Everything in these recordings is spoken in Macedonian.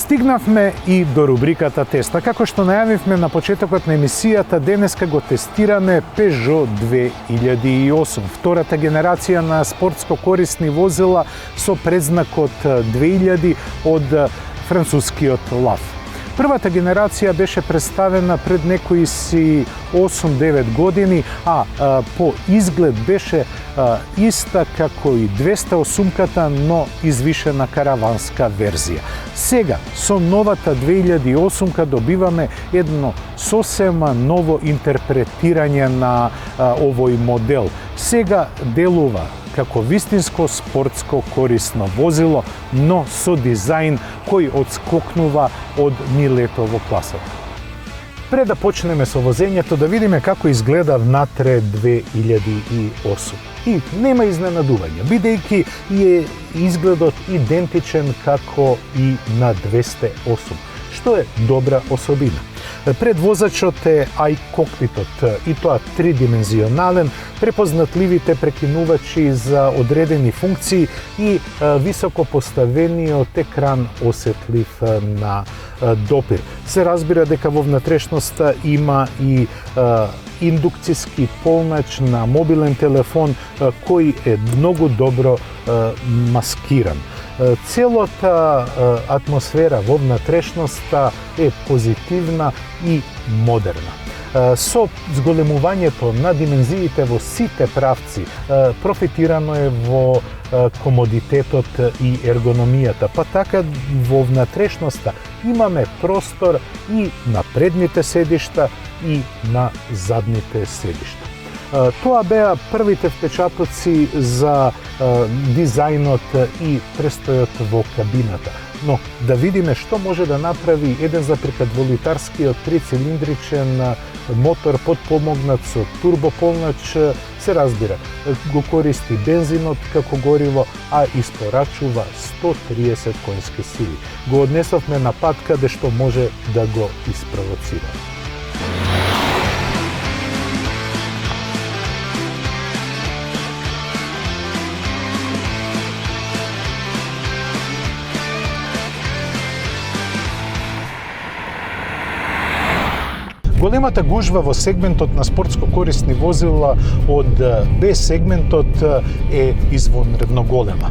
Стигнавме и до рубриката Теста. Како што најавивме на почетокот на емисијата, денеска го тестираме Peugeot 2008, втората генерација на спортско корисни возила со предзнакот 2000 од францускиот LAF. Првата генерација беше представена пред некои си 8-9 години, а по изглед беше иста како и 208-ката, но извишена караванска верзија. Сега, со новата 2008-ка добиваме едно сосема ново интерпретирање на овој модел. Сега делува како вистинско спортско корисно возило, но со дизајн кој одскокнува од милето во класата. Пред да почнеме со возењето, да видиме како изгледа внатре 2008. И нема изненадување, бидејќи е изгледот идентичен како и на 208, што е добра особина. Пред возачот е iCockpitот, и тоа тридимензионален, препознатливите прекинувачи за одредени функции и високо поставениот екран осетлив на допир. Се разбира дека во внатрешноста има и индукцијски полнач на мобилен телефон кој е многу добро маскиран. Целата атмосфера во внатрешноста е позитивна и модерна. Со зголемувањето на димензиите во сите правци, профитирано е во комодитетот и ергономијата, па така во внатрешноста имаме простор и на предните седишта и на задните седишта. Тоа беа првите впечатоци за дизајнот и престојот во кабината. Но да видиме што може да направи 1,2-литарскиот трицилиндричен мотор подпомогнат со турбополнач, се разбира, го користи бензинот како гориво, а испорачува 130 конски сили. Го однесовме на пат каде што може да го испровоцира. Големата гужва во сегментот на спортско корисни возила од Б сегментот е извонредно голема.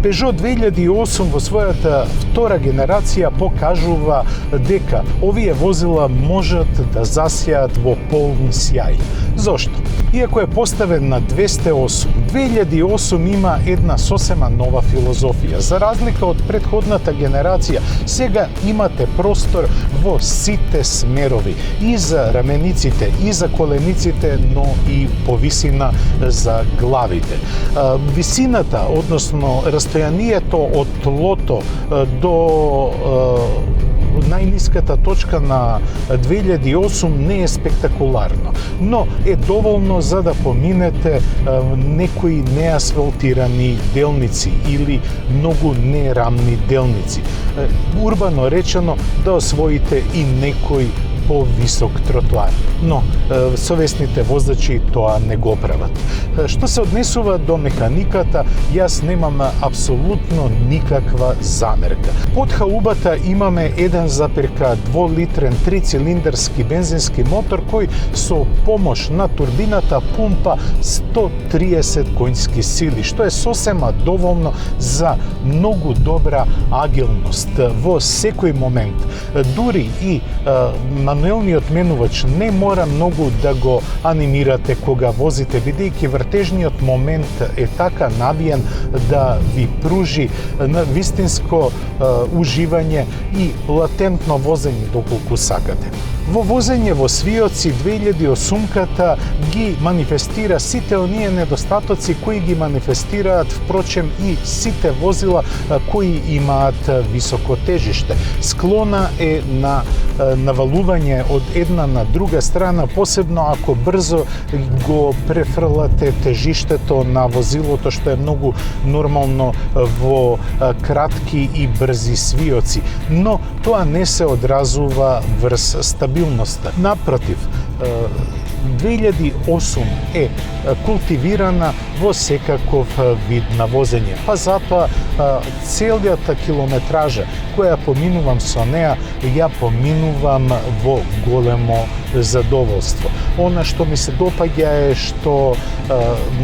Peugeot 2008 во својата втора генерација покажува дека овие возила можат да засјаат во полн сјај. Зошто? Иако е поставен на 208, 2008 има една сосема нова филозофија. За разлика од претходната генерација, сега имате простор во сите смерови, и за рамениците, и за колениците, но и по висина за главите. Висината, односно растојанието од тлото до најниската точка на 2008 не е спектакуларно, но е доволно за да поминете некои неасфалтирани делници или многу нерамни делници. Урбано речено, да освоите и некој повисок тротоар, но совесните возачи тоа не го прават. Што се однесува до механиката, јас немам апсолутно никаква замерка. Под хаубата имаме 1,2 литрен трицилиндарски бензински мотор кој со помош на турбината пумпа 130 конски сили, што е сосема доволно за многу добра агилност во секој момент. Дури и мануелниот менувач не мора многу да го анимирате кога возите, бидејќи вртежниот момент е така навиен да ви пружи на вистинско уживање и латентно возење доколку сакате. Во возење во свиоци 2008-ката ги манифестира сите оние недостатоци кои ги манифестираат впрочем и сите возила кои имаат високо тежиште. Склона е на навалување од една на друга страна, посебно ако брзо го префрлате тежиштето на возилото, што е многу нормално во кратки и брзи свиоци. Но тоа не се одразува врз стабилноста. Напротив, 2008 е култивирана во секаков вид на возење. Па затоа целијата километража која поминувам со неа, ја поминувам во големо задоволство. Она што ми се допаѓа е што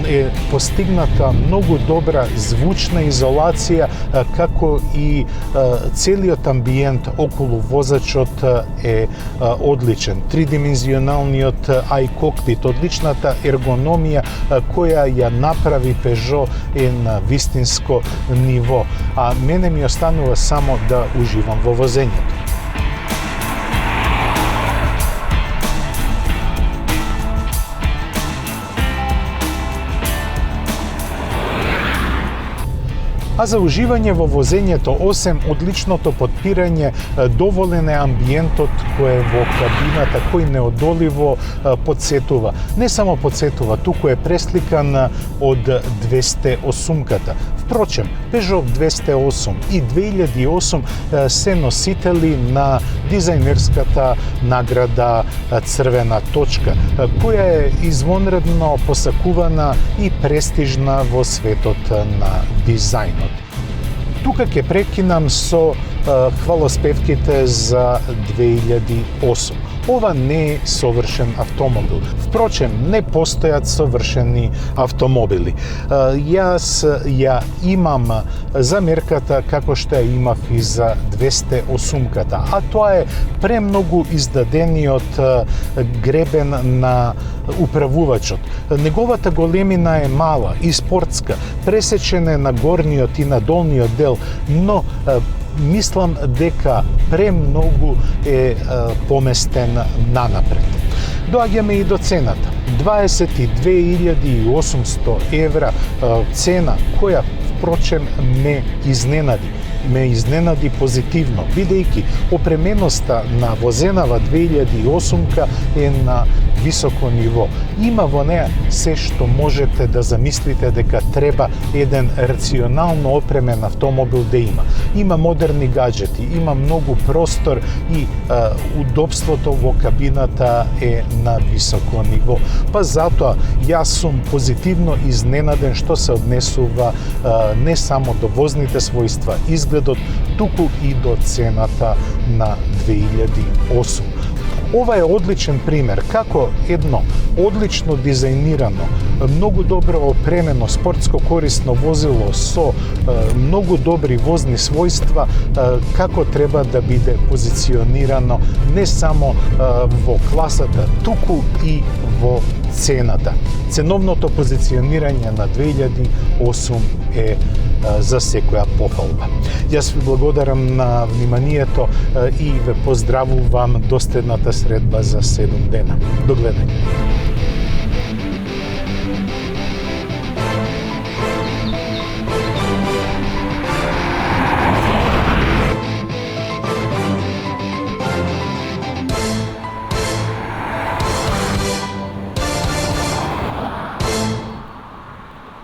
е постигната многу добра звучна изолација, како и целиот амбиент околу возачот е одличен. Тридимензионалниот iCockpit, одличната ергономија која ја направи Peugeot е на вистинско ниво, а мене ми останува само да уживам во возењето. А за уживање во возењето, осем одличното потпирање, доволен е амбиентот кој е во кабината, кој неодоливо подсетува. Не само подсетува, туку е пресликан од 208-ката. Впрочем, Peugeot 208 и 2008 се носители на дизајнерската награда Црвена точка, која е извонредно посакувана и престижна во светот на дизајнот. Тука ќе прекинам со хвалоспевките за 2008. Ова не е совршен автомобил. Впрочем, не постојат совршени автомобили. Јас ја имам замерката како што ја имав и за 208-ката, а тоа е премногу издадениот гребен на управувачот. Неговата големина е мала и спортска, пресечена на горниот и на долниот дел, но мислам дека премногу е поместен нанапред. Доаѓаме и до цената. 22.800 евра, цена која впрочем ме изненади. Ме изненади позитивно, бидејќи опременоста на возенава 2008 е на високо ниво. Има во неа се што можете да замислите дека треба еден рационално опремен автомобил да има. Има модерни гаджети, има многу простор и удобството во кабината е на високо ниво. Па затоа јас сум позитивно изненаден што се однесува не само до возните својства, изгледот, туку и до цената на 2008. Ова е одличен пример како едно одлично дизајнирано, многу добро опремено спортско корисно возило со многу добри возни својства како треба да биде позиционирано не само во класата, туку и во цената. Ценовното позиционирање на 2008 е за секоја похвалба. Јас ви благодарам на вниманието и ве поздравувам до следната средба за 7 дена. До гледање.